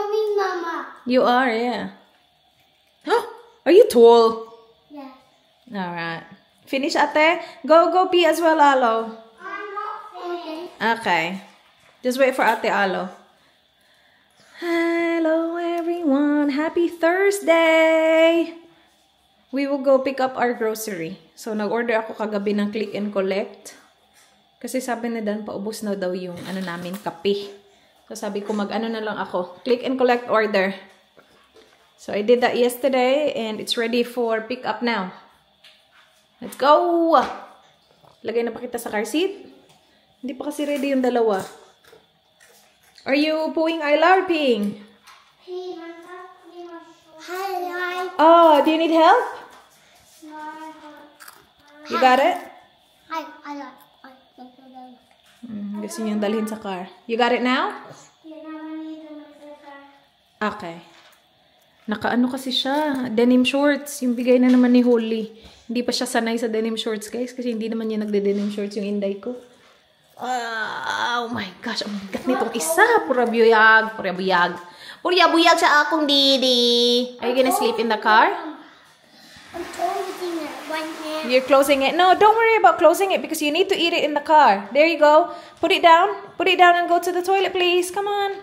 coming, Mama. You are, yeah. Are you tall? Yes. Alright. Finish, ate? Go pee as well, Alo. I'm not finished. Okay. Just wait for ate Alo. Hello, everyone. Happy Thursday! We will go pick up our grocery. So, nag-order ako kagabi ng click and collect. Kasi sabi ni Dan, paubos na daw yung namin, kape. So, sabi ko, mag-ano na lang ako. Click and collect order. So, I did that yesterday and it's ready for pick up now. Let's go! Lagay na pa kita sa car seat. Hindi pa kasi ready yung dalawa. Are you pooing Ayla or peeing? Oh, do you need help? You got it? Gusto niyang dalhin sa car. You got it now? Okay. Nakaano kasi siya. Denim shorts. Yung bigay na naman ni Holly. Hindi pa siya sanay sa denim shorts, guys. Kasi hindi naman niya nagde-denim shorts yung inday ko. Oh my gosh. Ang bigat nitong isa. Pura buyag. Pura buyag. Pura buyag sa akong didi. Are you gonna sleep in the car? I'm closing it one hand. You're closing it? No, don't worry about closing it because you need to eat it in the car. There you go. Put it down. Put it down and go to the toilet, please. Come on.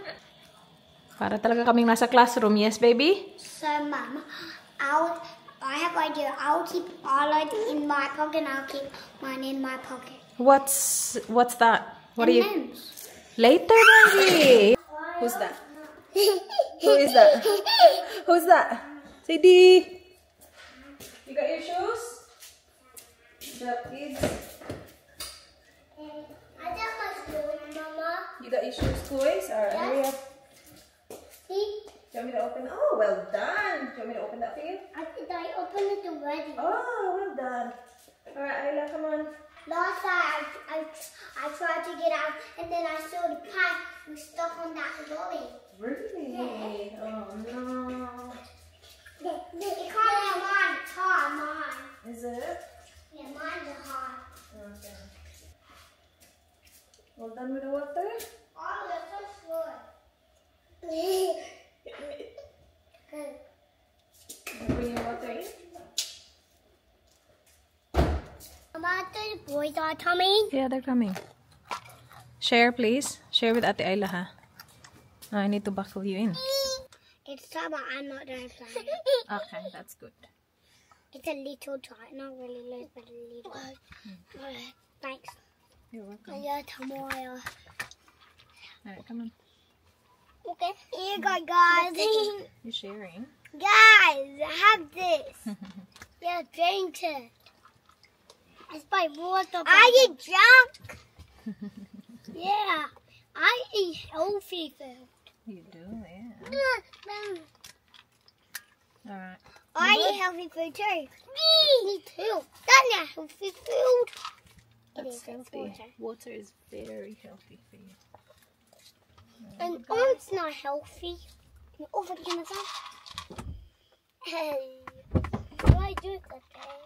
Para talaga kaming nasa classroom. Yes, baby? So, Mom, I have an idea. I'll keep all of it in my pocket and I'll keep mine in my pocket. What's that? What are you? M&Ms. Later, baby. Who's that? Who is that? Who's that? Say D. You got your shoes? The kids. I got my shoes, Mama. You got your shoes, toys? Alright, hurry up. See? Do you want me to open? Oh, well done. Do you want me to open that for you? I think I opened it already. Oh, well done. Alright, Ayla, come on. Last time I tried to get out and then I saw the pie was stuck on that lorry. Really? Yeah. Oh, no. It can't be mine. It's hard, mine. Is it? Yeah, mine's hard. Okay. Well done with the water? Oh, that's so slow. Bring your water in. Mama, the boys are coming. Yeah, they're coming. Share, please. Share with Ate Ayla, ha? Oh, I need to buckle you in. It's summer. I'm not going to fly. Okay, that's good. It's a little tight. Not really loose, but a little. Thanks. You're welcome. Yeah, tomorrow. Alright, come on. Okay. Here you go, guys. You're sharing. Guys, have this. Yeah, drink it. It's by water. Are you drunk? Yeah. I eat healthy food. You do, yeah. Alright. I eat healthy food too. Me too. That's not healthy food. That's healthy. Water is very healthy for you. And oats not healthy. You're over the Hey. Why do it like that?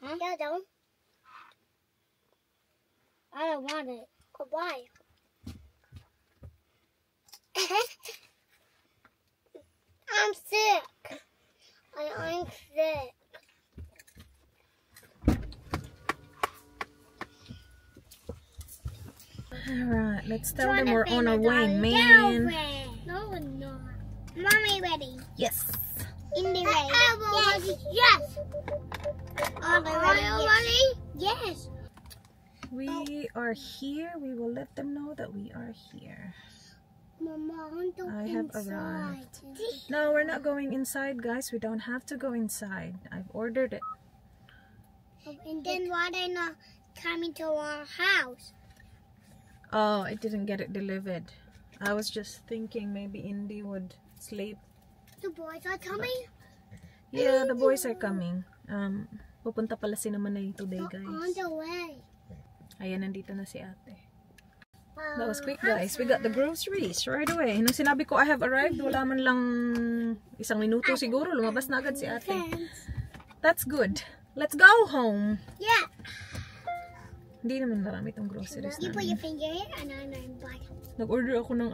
Huh? Yeah, don't. I don't want it. But why? I'm sick. I'm sick. Alright, let's tell them we're on our way, man. No, we're not. Mommy ready. Yes. Indy ready. Yes. Are they ready? Yes. We are here. We will let them know that we are here. Mama, I have arrived. No, we're not going inside, guys. We don't have to go inside. I've ordered it. And then why they not coming to our house? Oh, I didn't get it delivered. I was just thinking maybe Indy would sleep. The boys are coming? Yeah, the boys are coming. Pupunta pala si Manay today, guys. On the way. Ayan, nandito na si ate. That was quick, guys. We got the groceries right away. Nung sinabi ko I have arrived, wala man lang isang minuto siguro. Lumabas na agad si ate. That's good. Let's go home. Yeah. Hindi naman marami itong groceries You put namin. your finger here and I'm back. Nag-order ako ng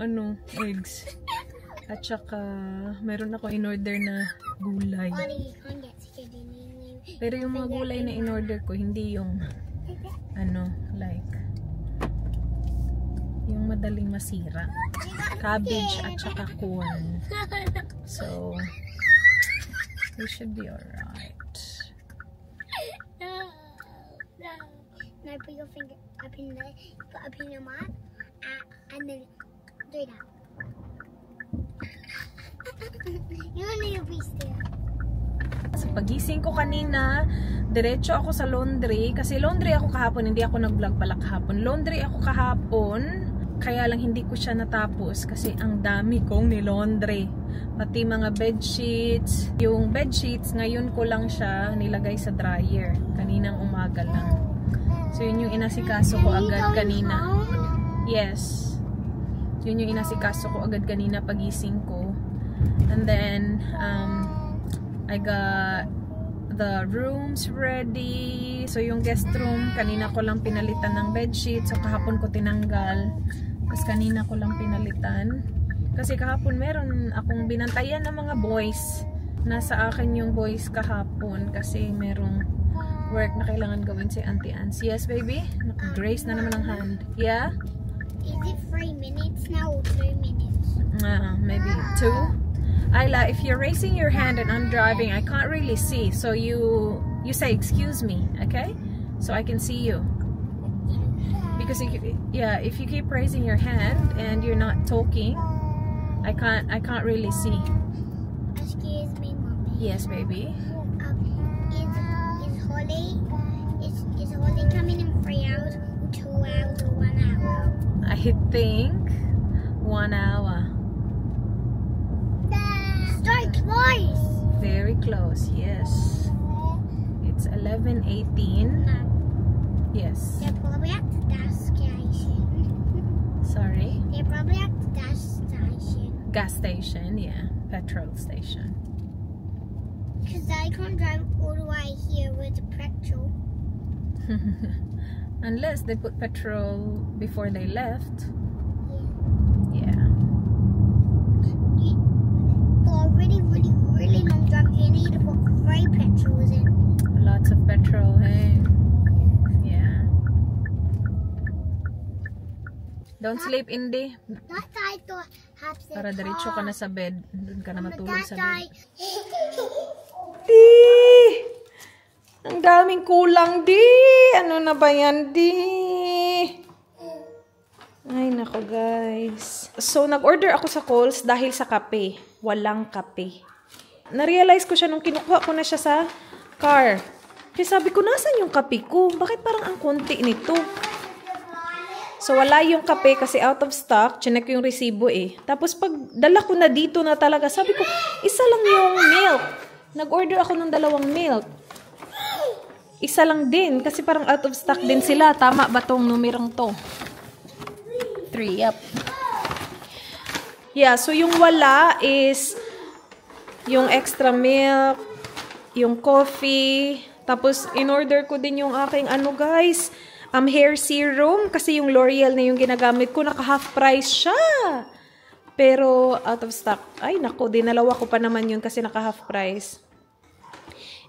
eggs. At saka, meron ako in-order na gulay. Ollie, you can't get scared. Pero yung mga gulay na in-order ko, hindi yung, like, yung madaling masira. Cabbage at saka corn. So, we should be alright. No. Now put your finger up in there, put up in your mouth, and then do that. You need to be still. Sa pagising ko kanina, diretso ako sa laundry. Kasi laundry ako kahapon, hindi ako nag-vlog pala kahapon. Laundry ako kahapon, kaya lang hindi ko siya natapos kasi ang dami kong ni-laundry. Pati mga bedsheets. Yung bedsheets, ngayon ko lang siya nilagay sa dryer. Kaninang umaga lang. So yun yung inasikaso ko agad kanina. Yes. Yun yung inasikaso ko agad kanina pagising ko. And then, I got the rooms ready. So yung guest room, kanina ko lang pinalitan ng bedsheet. So kahapon ko tinanggal. Tapos kanina ko lang pinalitan. Kasi kahapon meron akong binantayan ng mga boys. Nasa akin yung boys kahapon. Kasi merong work na kailangan gawin si Auntie Ans. Yes, baby? Grace na naman ang hand. Yeah? Is it 3 minutes now or 2 minutes? Maybe 2. Ayla, if you're raising your hand and I'm driving, I can't really see. So you say excuse me, okay? So I can see you. Because if you keep raising your hand and you're not talking, I can't really see. Excuse me, Mommy. Yes, baby. Is Holly coming in 3 hours, 2 hours, or 1 hour? I think 1 hour. So close. Very close, yes. It's 11:18. No, Yes. they're probably at the gas station. Sorry. They're probably at the gas station. Gas station, yeah. Petrol station. Because I can't drive all the way here with the petrol. Unless they put petrol before they left. Yeah. Yeah. For a really, really, really long drive, you need to put 3 petrols in. Lots of petrol, hey? Yeah. Don't sleep, Indy. That I thought have the Para diretso ka na sa bed. Doon ka na matulog sa bed. Di! Ang daming kulang, Di! Ano na ba yan, Di? Ay, nako guys. So, nag-order ako sa Coles dahil sa kape. Walang kape. Na-realize ko siya nung kinukuha ko na siya sa car. Kaya sabi ko, nasan yung kape ko? Bakit parang ang konti nito? So, wala yung kape kasi out of stock. Chinek ko yung resibo eh. Tapos, pag dala ko na dito na talaga, sabi ko, isa lang yung milk. Nag-order ako ng 2 milk. Isa lang din. Kasi parang out of stock din sila. Tama ba tong numerong to? 3, yep. Yeah, so yung wala is yung extra milk, yung coffee, tapos in-order ko din yung aking guys, hair serum kasi yung L'Oreal na yung ginagamit ko, naka-half price siya. Pero out of stock. Ay, nako, dinalawa ko pa naman yun kasi naka-half price.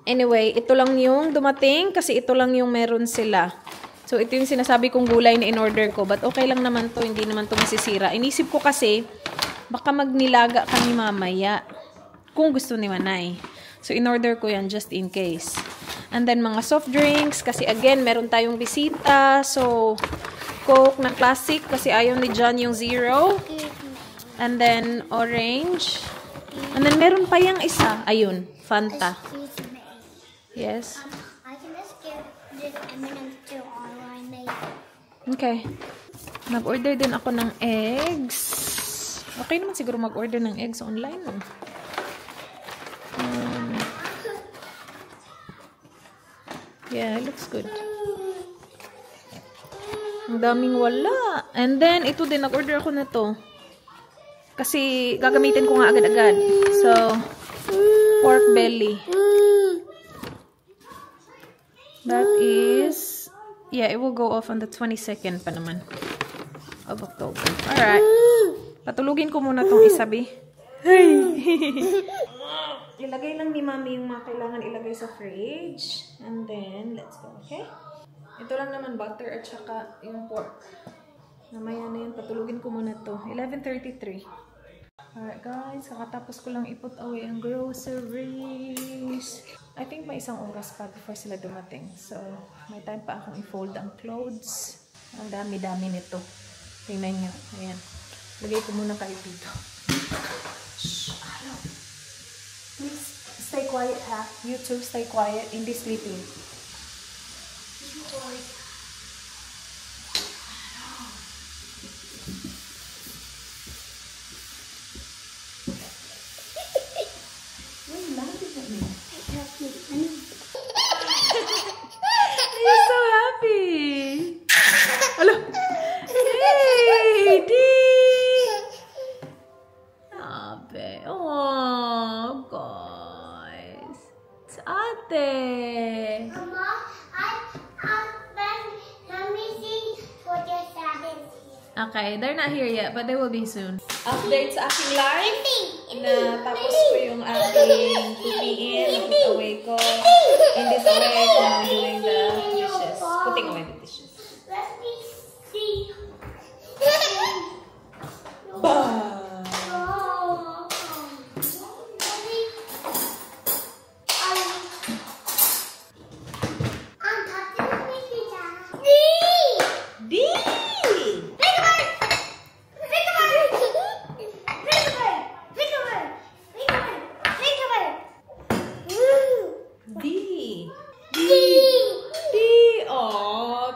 Anyway, ito lang yung dumating kasi ito lang yung meron sila. So, ito yung sinasabi kong gulay na in-order ko. But okay lang naman to, hindi naman to masisira. Inisip ko kasi, baka magnilaga kami mamaya. Kung gusto ni Manay. So, in-order ko yan just in case. And then, mga soft drinks. Kasi again, meron tayong bisita. So, Coke na classic. Kasi ayaw ni John yung zero. And then, orange. And then, meron pa yung isa. Ayun, Fanta. Excuse me. Yes. I can just give this M&M's to online later. Okay. Nag-order din ako ng eggs. Okay naman siguro mag-order ng eggs online. No? Yeah, it looks good. Ang daming wala. And then, ito din, nag-order ako na to. Kasi, gagamitin ko nga agad-agad. So, pork belly. That is Yeah, it will go off on the 22nd pa naman of October. Alright. Patulugin ko muna tong isabi. Ilagay lang ni Mami yung mga kailangan ilagay sa fridge. And then, let's go, okay? Ito lang naman butter at saka yung pork. Namaya na yun. Patulugin ko muna to. 11:33. Alright guys, kakatapos ko lang i-put away ang groceries. I think may isang oras pa before sila dumating. So, may time pa akong i-fold ang clothes. Ang dami-dami nito. Tingnan nyo. Ayan. Lagay ko muna kayo dito. Shh! Hello! Please, stay quiet ha. You too, stay quiet. Hindi sleeping. You're so happy. Hello. Hey, Dee. Abe. Oh, guys. It's Ate. Mama, let me see what your dad is. Okay, they're not here yet, but they will be soon. Update sa aking live. Na tapos ko yung aking tupiin, put away ko. In this way, I'm doing the dishes. Putting away the dishes. Let me see. Bah!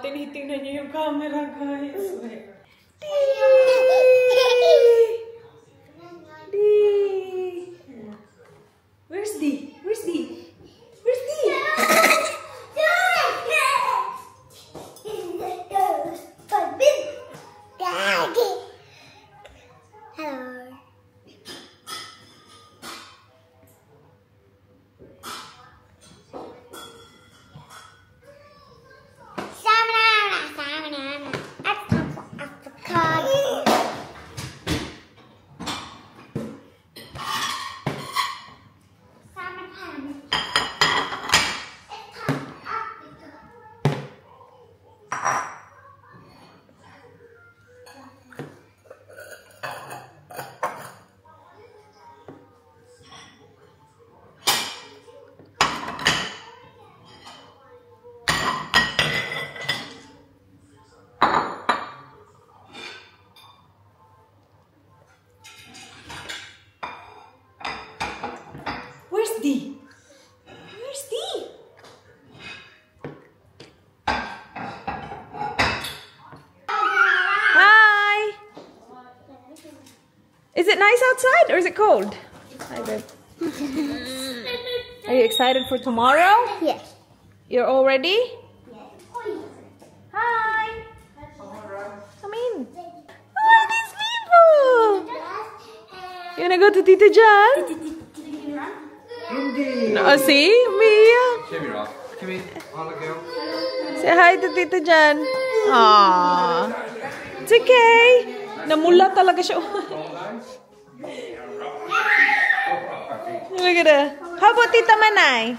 Tinitingnan niyo yung camera, guys. Where's Dee? Where's Dee? Where's Dee? Where's Dee? Where's Dee? Hi! Is it nice outside or is it cold? Hi, babe. Are you excited for tomorrow? Yes. You're all ready? Hi! Come in. Oh, these people! You wanna go to Tita Jan? Oh, see? Mia. Come in, Holla girl. Say hi to Tita Jan. Aww. It's okay. Namula talaga siya. Look at her. How about Tita Manay?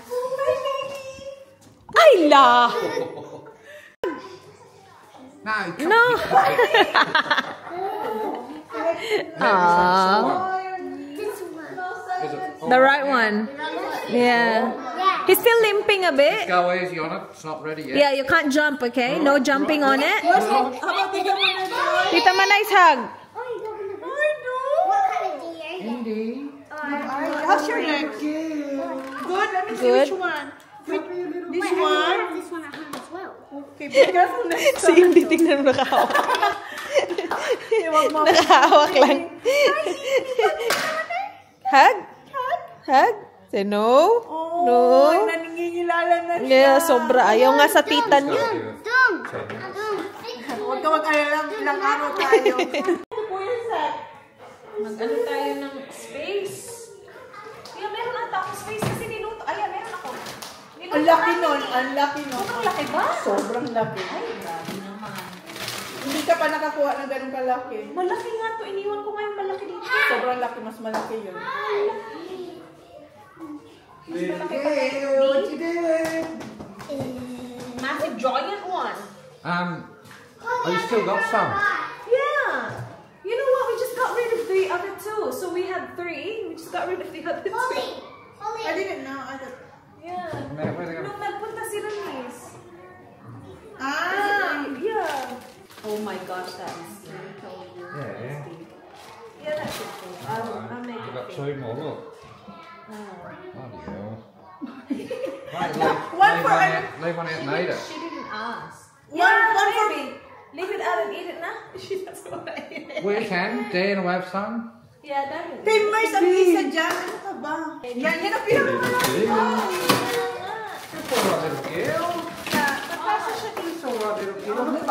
Ay, la. No. Aww. The right one. Yeah. He's still limping a bit. Go easy on it. It's not ready yet. Yeah, you can't jump, okay? No jumping on it. Tita Manay's hug. What kind of deer? Indy. How's your neck? Good. Let me see Good. which one. This I one. have this one at home as well. Okay, be careful next Si time. Indy, tingnan mo nakahawak. Nakahawak lang. Hug? Hug? Say no? No? Oh, naningilala na siya. Yeah, sobra. Ayaw nga sa tita niya. Dong. Huwag ka mag-alala, ilang araw tayo. Mag-ano tayo ng space. Kaya meron ata ako space kasi niluto. Ayan, meron ako. Niluto Ang laki nun. Ang laki nun. Ang laki ba? Sobrang laki. Ay, grabe naman. Hindi ka pa nakakuha ng ganun kalaki. Malaki nga to. Iniwan ko nga yung malaki dito. Sobrang laki. Mas malaki yun. What you doing? Massive giant one. You still got some? Yeah. You know what? We just got rid of the other two. So we had 3. We just got rid of the other 2. I didn't know. Yeah. Where they go? Nung nagpunta sila, Miss. Ah! Yeah. Oh my gosh, that is so Yeah. Yeah, that's it. I'll make You it. got 2 more, look. Oh. Bloody hell. One for leave one out and eat it. She didn't ask. One for me. Leave it out and eat it now. She doesn't want to eat it. We can. Dan will have some. Yeah, that is. Timers ang isa dyan. Ano ka ba? Yan ang pinakamalaki. It's all right, little girl. Magkasa siya dito. It's all right, little girl. Look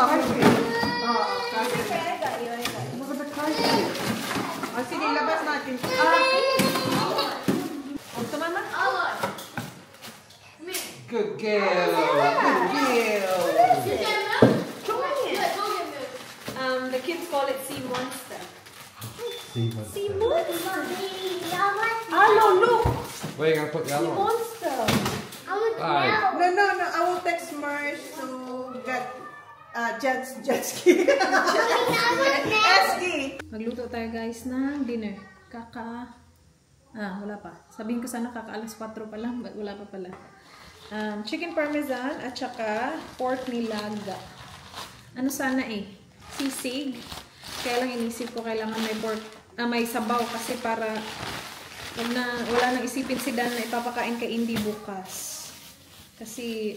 at the crazy. O sige, labas natin. Gusto mama? Good girl. Good girl. The kids call it sea monster. See Sea monster. I Hello, look. Where are you going to put the Sea other one? monster. want to Aye. know. No. I will text Mars to get jet ski. Ski. Magluto tayo guys ng dinner. Wala pa. Sabihin ko sana kaka-alas 4 pa lang, but wala pa pala. Chicken parmesan at saka pork nilaga. Ano sana sisig. Kaya lang inisip ko kailangan may pork, may sabaw kasi para wala nang isipin si Dan na ipapakain kay Indy bukas. Kasi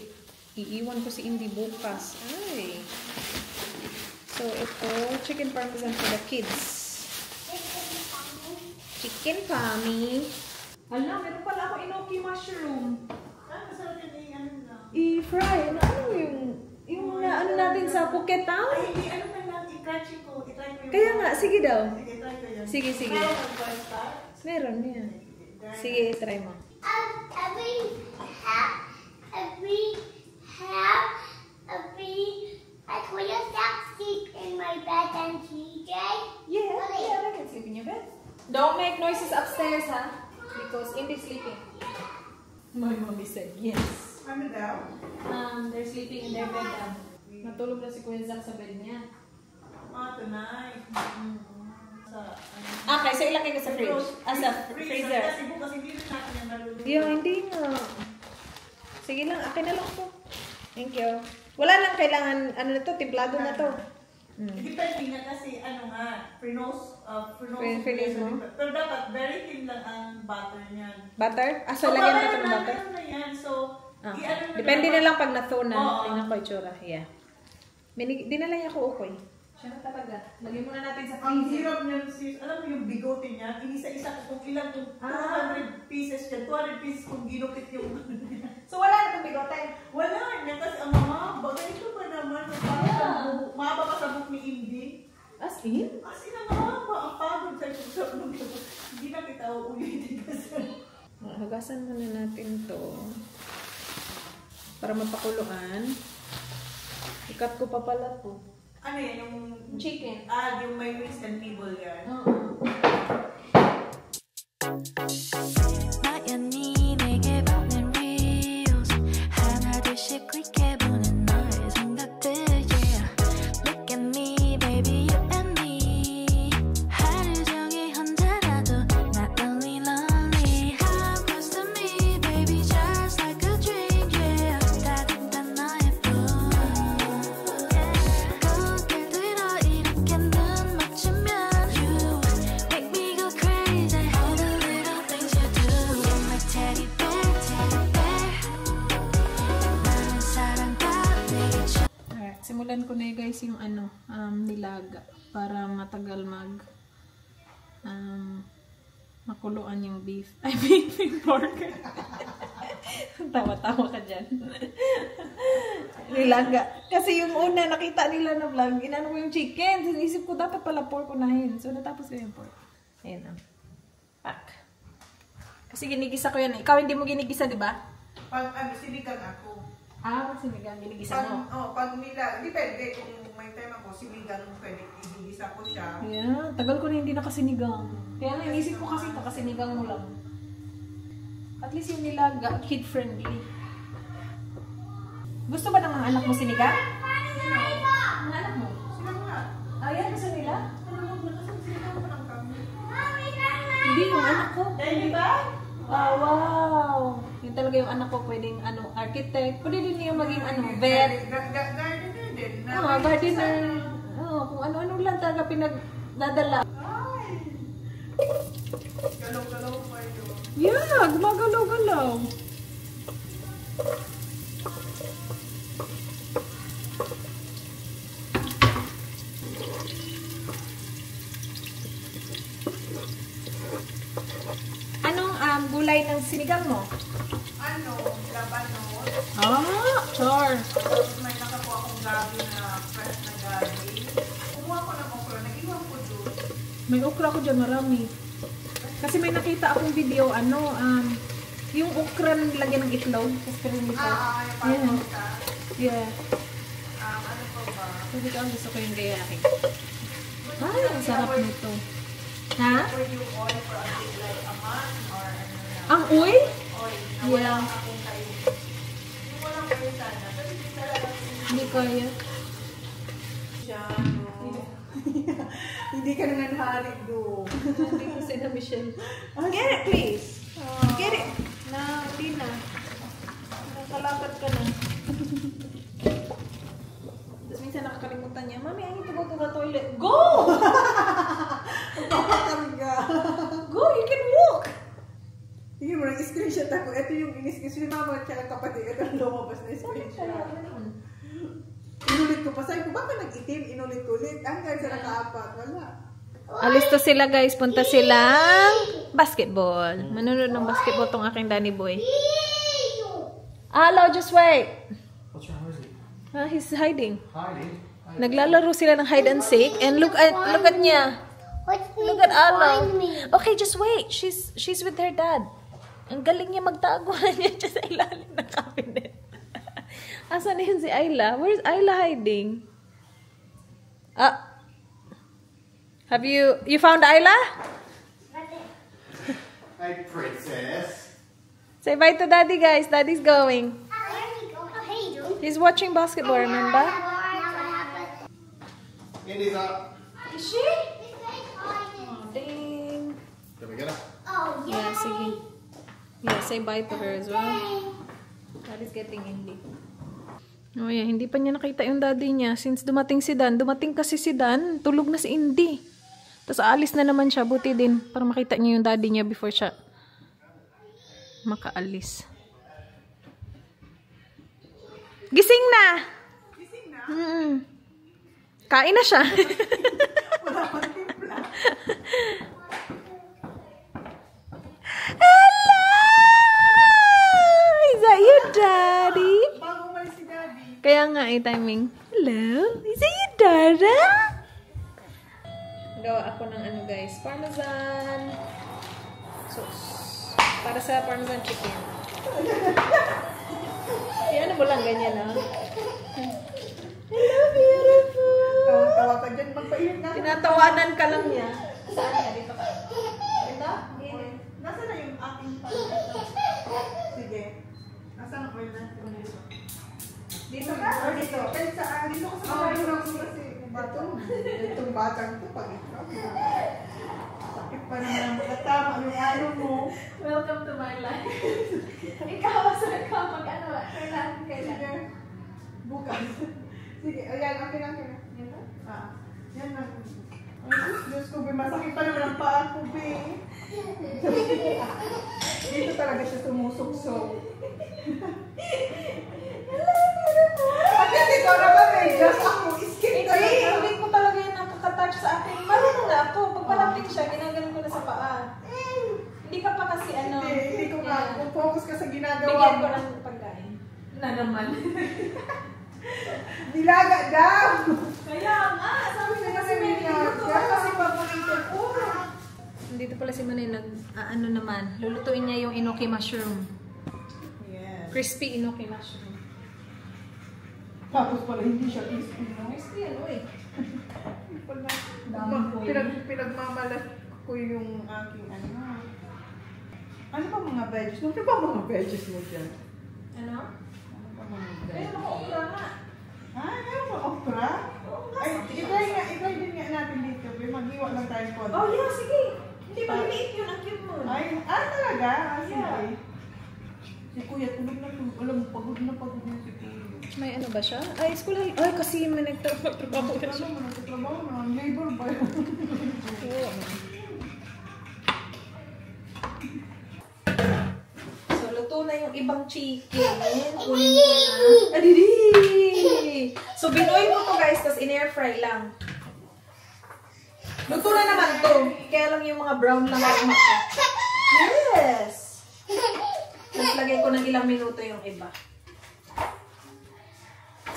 iiwan ko si Indy bukas. Ay. So ito, chicken parmesan for the kids. Chicken pami. Alam, meron pala ako inoki mushroom. I-fry. Ano yung ano natin sa Phuket Town? Ay, hindi. Ano pa lang? I-try ko yung... Kaya nga, sige daw. Sige, try ko yan. Sige. Meron yan. Sige, try mo. Will you stop sleep in my bed and TJ? Yeah, I can sleep in your bed. Don't make noises upstairs, ha? Because Indy's sleeping. My mommy said yes. Ano daw? They're sleeping in their bed now. Natulog na si Kuya Zach sa bed niya. Tonight. Okay, so ilagay ko sa fridge. Sa freezer. Kasi bukas hindi rin natin yung nalulog. Hindi nga. Sige lang, akin na lang to. Thank you. Wala lang kailangan, ano na to, timplado na to. Depende nga kasi, frenos mo? Pero dapat, very thin lang ang butter niyan. Butter? So lagyan ko ito ng butter? Ano na yan, so, Depende na lang pag na-thaw na. Oo. Tingnan ko itsura. Yeah. Dinala niya ako ukoy. Siya na talaga. Lagyan muna natin sa ang freezer. hirap niyan, sis. Alam mo yung bigote niya, inisa-isa ko kung ilang, kung 200 pieces yan, 200 pieces kung ginupit yung So wala na itong bigote? wala niya, kasi ang mahaba, ganito pa naman, mahaba pa sa book ni Indy. As in? As in, ang mahaba, ang pagod sa hindi na kita uulitin kasi. Hugasan muna natin to. Para mapakuluan. Ikat ko pa pala to. Ano yan, yung Chicken. yung may wings and nibble yan. 나연히 내게 보낸 reels 하나 둘씩 클릭해보는 너의 생각들 yeah. Look at me baby you and me 하루 종일 혼자라도 not only lonely How close to me baby just like a dream yeah 따뜻한 너의 꿈 꽃길들어 이렇게 눈 맞추면 You make me go crazy all the little things you do You're my teddy bear 나는 사랑과 내게 줘 Alright, simulan ko na guys yung nilaga para matagal makuluan yung beef. Ay, beef and pork. Tawa-tawa ka dyan. Nilaga. Kasi yung una nakita nila na vlog, inano ko yung chicken. Sinisip ko dapat pala pork unahin. So natapos ko yung pork. Ayan Pak. Kasi ginigisa ko yan. Ikaw hindi mo ginigisa, di ba? Pag sinigang ako. Pag sinigang, ginigisa mo? Pag nila, depende kung may time ako, sinigang pwede igigisa ko siya. Yeah, tagal ko na hindi nakasinigang. Kaya naisip ko kasi nakasinigang mo lang. At least yung nilaga, kid-friendly. Gusto ba ng mga anak mo sinigang? Mga anak mo? Sila nga. Ayan, gusto nila? Sinigang ko ng kami. Hindi, yung anak ko. Di ba? Wow! Yung talaga yung anak ko, pwedeng architect. Pwede din yung maging vet. Gardener din. Gardener. Kung ano-ano lang talaga pinagdadala. Ay! Galaw-galaw pa yun. Yeah, gumagalaw-galaw. Anong gulay ng sinigang mo? Labanos. Char. Tapos may nakakuha akong gabi na fresh na gabi. Kumuha ko ng okra, nag-iwan ko doon. May okra ko dyan, marami. Kasi may nakita akong video, yung okra na nilagyan ng itlog. Tapos pero nito. Yung parang kita. Yeah. Ano pa ba? Sabi ko, gusto ko yung gayahin. Ay, ang sarap nito. Ha? Pwede yung oil for something like a month or ano na. Ang oil? Oil. Na Yeah. walang akong kain. Yung walang kain sana. Pero hindi talaga Hindi kaya. siya. Hindi ka na nanharig doon. Hindi ko sila Michelle. Get it, please. Get it. Hindi na. Nakalapat ka na. Tapos minsan nakakalimutan niya, Mami, I need to go to the toilet. Go! Magpapakarga. Go! You can walk! Sige mo, nag-screenshot ako. Ito yung in-screenshot. Mama at siya kapatid. Ito ang lumabas na screenshot. Inulit ko pa. Sabi ko, baka nag-itim? Inulit-ulit. Hanggang sa nakaapat. Wala. Alis to sila guys. Punta silang basketball. Manunod ng basketball tong aking Danny boy. Hello, just wait. What's wrong with it? He's hiding. Hiding. Naglalaro sila ng hide and seek. And look at niya. Look at Alo. Okay, just wait. She's with her dad. Ang galing niya magtago na niya sa ilalim ng cabinet. Asan na yun si Ayla? Where's Ayla hiding? Have you found Ayla? Hey, princess. Say bye to Daddy, guys. Daddy's going. Hey, He's watching basketball, remember? Indy's up. Is she? Oh, dang. Can we get her? Oh, Yeah, sige. Yeah, say bye to her as well. Daddy's getting Indy. Oh yeah, hindi pa niya nakita yung daddy niya since dumating si Dan. Dumating kasi si Dan, tulog na si Indy. Tapos aalis na naman siya, buti din para makita niya yung daddy niya before siya makaalis. Gising na! Gising na? Kain na siya. Wala pang timpla. Hello! Is that your daddy? Bago umalis si Daddy. Kaya nga timing. Hello? Is that your dada? Gawa ako ng guys, parmesan sauce. Para sa parmesan chicken. Yan mo lang ganyan Hello, beautiful. Tawa ka dyan. Magpainit na. Tinatawanan ka lang niya. Saan ka? Dito ka. Dito? Nasa na yung aking pan? Sige. Nasa na oil na? Dito ka? Or dito? Kahit saan? Dito ko sa kamay ko kasi bato. Itong batang to pag ikaw. Sakit pa naman ang tama yung ano mo. Welcome to my life. Ikaw, saan ka? Kailan? Sige. Bukas. Sige. Ayan. Akin. Yan lang. Ay, Diyos ko, masakit pa naman ang paa ko, be. Dito talaga siya sumusuksok. At yan, ikaw naman eh. Just ako, skip talaga. Hindi ko talaga yung nakakatouch sa akin. Marunong na ako. Pag malapit siya, ginaganon ko na sa paa. Hindi ka pa kasi Hindi ko nga. Kung focus ka sa ginagawa Bigyan ko mo. ng pagkain. Na naman. Nilaga daw. Kaya nga, sabi ko kasi may niluto kasi paborito ko. Dito pala si Manay nag, naman, lulutuin niya yung enoki mushroom. Yes. Crispy inoki mushroom. Tapos pala hindi siya crispy, no? Crispy ano eh. Pinagmamalas ko yung aking ano. Ano ba mga veggies? Ano ba mga veggies mo dyan? Ano? Ano ba mga Ayun, veggies? maka-okra nga. Ah, meron ba okra? Ay, i-try din nga natin dito. Mag-iwa lang tayo po. Oh yeah, sige. Hindi ba maliit yun? Ang cute mo. Ay, talaga? Ah, sige. Yeah. Si Kuya, tulog na tulog. Alam mo, pagod na si Kuya. May ano ba siya? Ay, school. Ay, kasi may nagtrabaho na siya. Ano mo, nagtatrabaho na. Labor ba yun? Oo. So, luto na yung ibang chicken. Kunin ko na. Adidi! So, binoy mo to guys, tapos in-air fry lang. Luto na naman to. Kaya lang yung mga brown lang ako. Yes! Tapos lagay ko ng ilang minuto yung iba.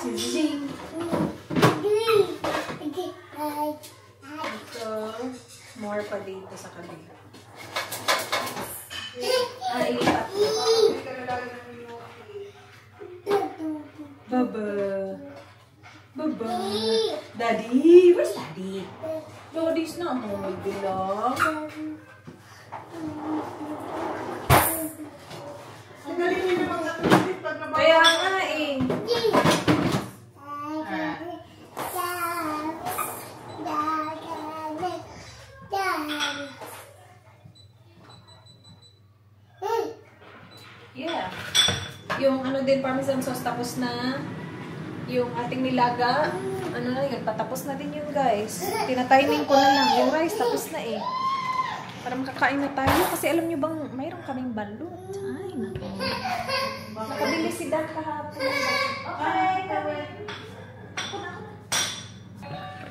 Zing! Ito, more pa dito sa kabila. Ay, ilipat mo. Baba. Baba. Daddy, where's Daddy? Daddy's not home, bilang. Ang galing niyo naman natin pag nabawa. Kaya nga eh. Yeah. Yung ano din, parmesan sauce, tapos na. Yung ating nilaga, ano na yun, patapos na din yun guys. Tinatiming ko na lang. Yung rice, tapos na eh. Para makakain na tayo. Kasi alam nyo bang, mayroon kaming balot. Ay, naku. Nakabili si Dan kahapon. Okay, kami.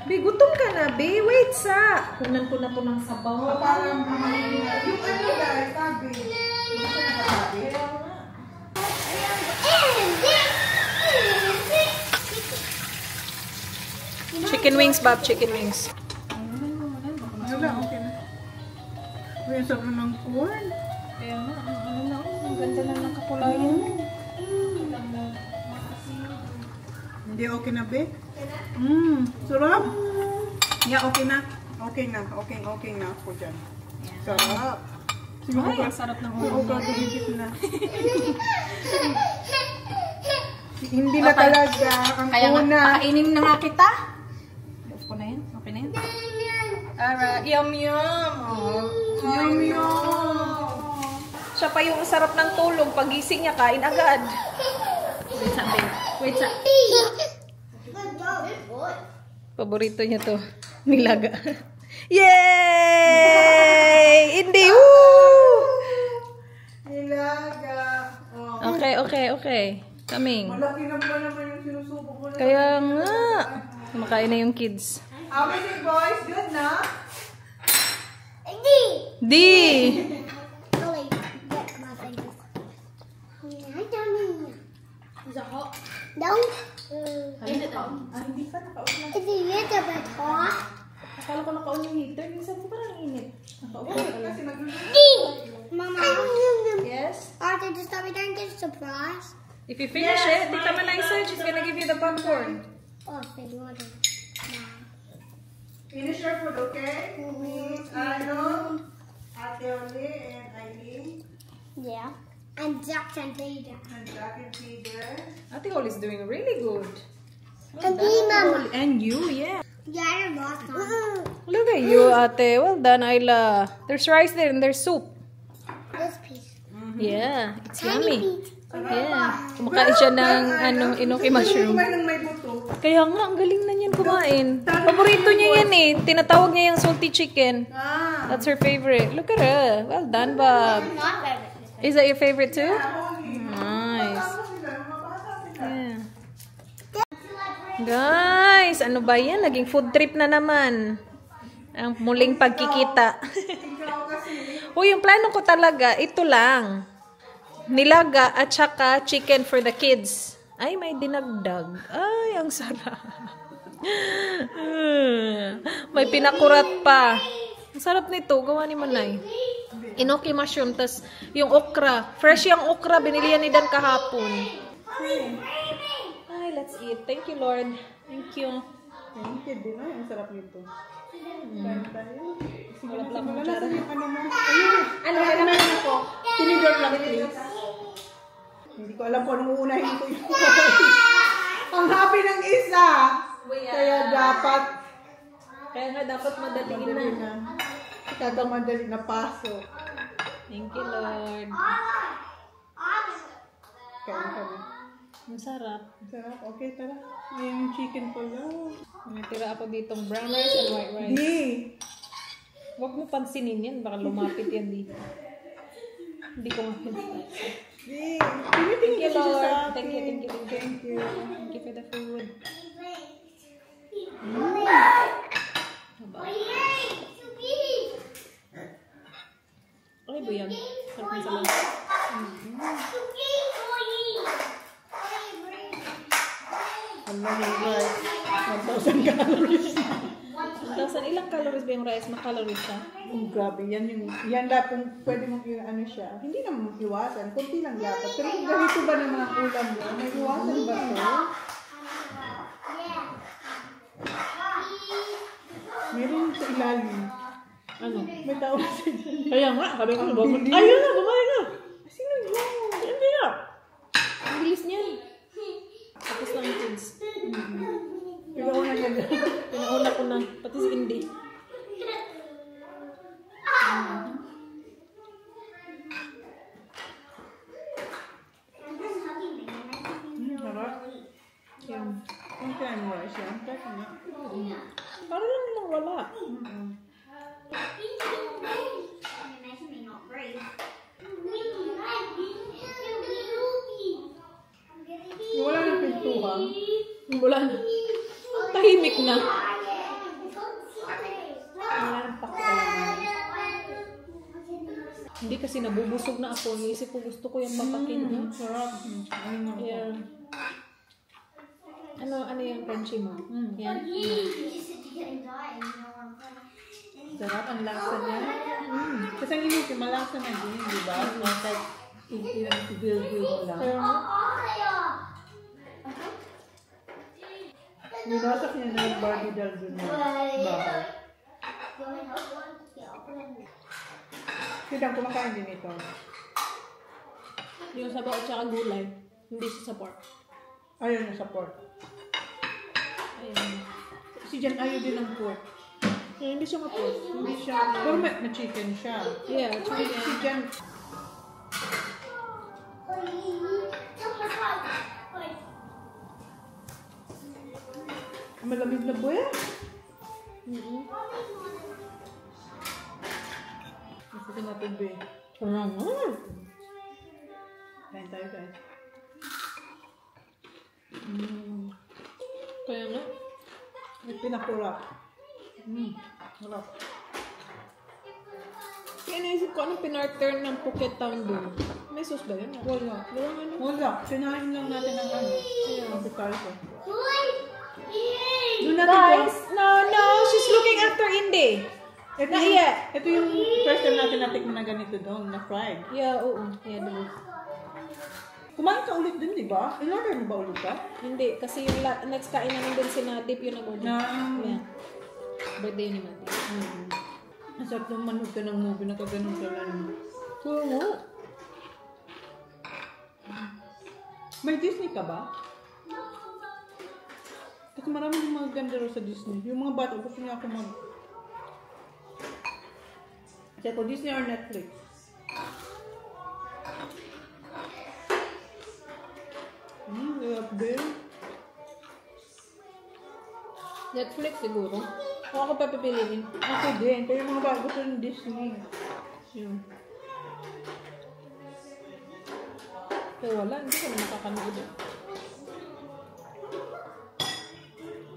Be, gutom ka na, be. Wait sa. Kunan ko na to ng sabaw. Parang yung ano guys, sabi. Gusto na ba sabi? Kaya nga. Chicken wings, Bob. Chicken wings. Wala, okay na. Uy, ang sarap ng corn. Kaya nga, ano na, ang ganda na ng kapulayan. Hindi okay na, be? Sarap. Yeah, okay na. Okay na. Okay na ako dyan. Sarap. Ay, ang sarap ng Oo, ulo. gagawin na. Hindi na talaga ang Kaya nga, una. pakainin na nga kita. Off ko na yan. Okay na yan. Alright. Yum, yum. Oh. Yum. Siya pa yung sarap ng tulog. Pagising niya, kain agad. Wait sa babe. Wait sa. Paborito niya to. Nilaga. Yay! Hindi! Woo! Nilaga. Oh. Okay. Coming. Malaki na ba naman yung sinusubok mo na? Kaya nga. Kumakain na yung kids. How many boys? Good na? D! Don't. Hindi pa nakaon na. Is it a bit hot? Akala ko nakaon yung heater. Minsan mo parang init. Nakaon ka lang. Kasi nagluluto. Mama. Yes? Arthur, just stop me there and get a surprise. If you finish it, Tita Manisa, she's gonna give you the popcorn. Oh, baby, what is it? Finish your food, okay? Please, Ano, Ate Oli, and Eileen, Yeah. And Jack and Peter. and Jack and Peter. Ate Holly's doing really good. And me, Mama. And you, yeah. Yeah, I lost one. Look at you, Ate. Well done, Ayla. There's rice there and there's soup. This piece. Yeah, it's Tiny yummy. piece. Yeah. Kumakain siya ng inoki mushroom. Kumain ng may buto. Kaya nga, ang galing na niyan kumain. Paborito niya yan eh. Tinatawag niya yung salty chicken. Ah. That's her favorite. Look at her. Well done, Bob. Not favorite. Is that your favorite too? Okay. Nice. Tapos sila, mga bata sila. Yeah. Guys, ano ba yan? Naging food trip na naman. Ang muling pagkikita. Ikaw kasi. Uy, yung plano ko talaga, ito lang. Nilaga at saka chicken for the kids. Ay, may dinagdag. Ay, ang sarap. May pinakurat pa. Ang sarap nito. Gawa ni Manay. Enoki mushroom, tas yung okra. Fresh yung okra, binili yan ni Dan kahapon. Ay, let's eat. Thank you, Lord. Thank you. Thank you din. Ay, ang sarap nito. Kain tayo. Sige, Wala pala wala kutsara. sa yung ano mo. Ayun. Ano ako? Tinidor lang, please. Hindi ko alam kung anong uunahin ko yung ang happy ng isa. Kaya dapat Kaya nga dapat madaliin madali na. na. Kaya madali na pasok. Thank you, Lord. Kain kami. Masarap. Sarap. Okay, tara. Ngayon yung chicken pala. Natira ako ditong brown rice and white rice. Di. Huwag mo pansinin yan. Baka lumapit yan dito. Hindi ko makita. Di. Thank you, kasi siya Lord. sa akin. Thank you, thank you, thank you. Thank you. Thank you for the food. Ay, ba yan? Sarap na sa lang. Allah yung rice. 1,000 calories. 1,000. Ilang calories ba yung rice? Ma-calories siya? Grabe, yan lahat kung pwede mong ano siya. Hindi naman iwasan, kunti lang dapat. Pero kung ganito ba ng mga ulam mo, may iwasan ba ito? Meron sa ilalim. Ano? May tao na sa ilalim. Kaya nga, sabi ko, Bili. ayun na, bumalik na. Sino yun? Hindi na. Ang bilis niyan. Tapos lang yung kids. Pinauna niya na. Pinauna ko na. Pati si Indy. Harap. Yan. Ang kaya mo rice yan? Kaya nga. Para lang naman wala. Wala nang pintuhan. Wala na. Tahimik na. Wala nang pakialaman. Hindi kasi nabubusog na ako. Naisip ko gusto ko yung papakin. Sarap. Ano nga ako? Yan. Ano yung crunchy mo? Yan. Sarap ang lasa niya. Kasi ang inuwi, malasa na din, di ba? Kahit ilang tigil-gil mo lang. Kaya nga. Nilasak niya na yung Barbie doll dun na bahay. Kitang kumakain din ito. Yung sabaw at saka gulay. Hindi siya sa pork. Ayaw niya sa pork. Ayan. Si Jan ayaw din ng pork. Hindi siya ma-pork. Hindi siya, pero may chicken siya. Yeah, chicken. Si Jan, malamig na buhay. Gusto na tubig. Kaya nga. Kain tayo guys. Kaya nga. May pinakura. Harap. Kaya naisip ko anong pinartern ng Phuket Town doon. May sauce ba yun? Wala. Walang ano. Wala. Sinahin lang natin ang ano. Ang ko. Guys, no, she's looking after Indy. Ito Not yung, yet. ito yung first time natin natikman na ganito doon, na fried. Yeah, oo. Yeah, diba? Kumain ka ulit din, di ba? In-order mo ba ulit ka? Hindi, kasi yung next kain namin din si Nadip yung nag-order. Yeah. Birthday ni Nadip. Masarap nung manood ka ng movie na kaganon ka lang. Oo nga. May Disney ka ba? Kasi marami yung mga ganda rin sa Disney. Yung mga bata, gusto niya ako mag... Kasi ako, Disney or Netflix? Love din. Netflix siguro. Kung ako pa pipiliin. Ako din. Pero yung mga bata, gusto ng Disney. Yun. Pero wala, hindi ko na makakanood.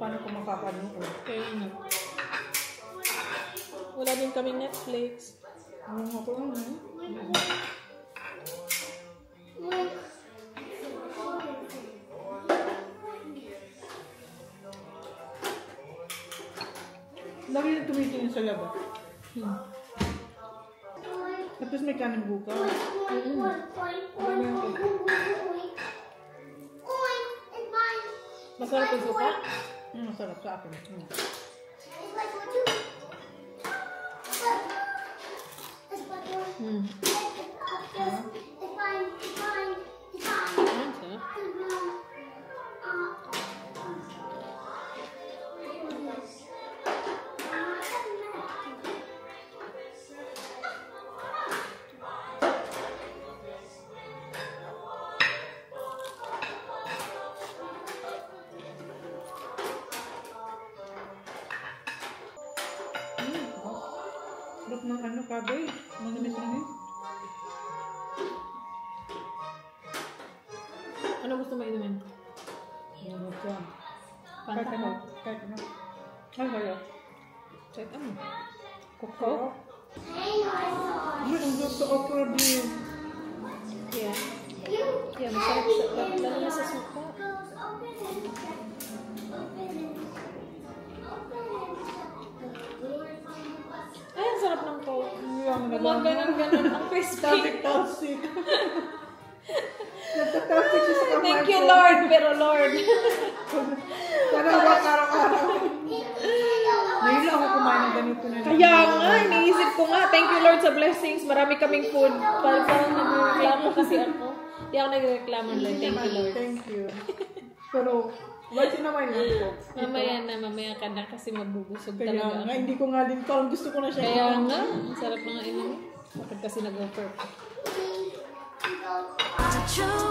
Paano ko makakanood? Kaya nga. Wala din kaming Netflix. Ano nga po yun, Lagi na tumitingin sa labas. Tapos may kanang buka. Masarap yung suka? Masarap sa akin. Sarap ng ano, cabbage. Manamis-namis. Ano gusto mo inumin? Ano siya? Fanta ko? Kahit ano. Ano kaya? Kahit ano? Coco? Ang gusto ko problem. Yeah. Yeah, masarap siya. Lalo na sa suka. Ay, ang sarap ng Coke. Mga ganun-ganun ang crispy. Tasik. Nagtatasik siya sa kamay Thank ko. you, Lord. Pero Lord. Sana huwag araw-araw. Ngayon lang ako kumain ng ganito na. Kaya nga, iniisip ko nga. Thank you, Lord, sa blessings. Marami kaming food. Parang nagreklamo kasi ako. Hindi ako nagreklamo, Lord. Thank you, Lord. Thank you. Pero, what's in naman lang po? Mamaya ka na kasi mabubusog Kaya talaga. nga, hindi ko nga din parang gusto ko na siya. Kaya nga, ang sarap na nga inumin. Bakit kasi nag-offer. True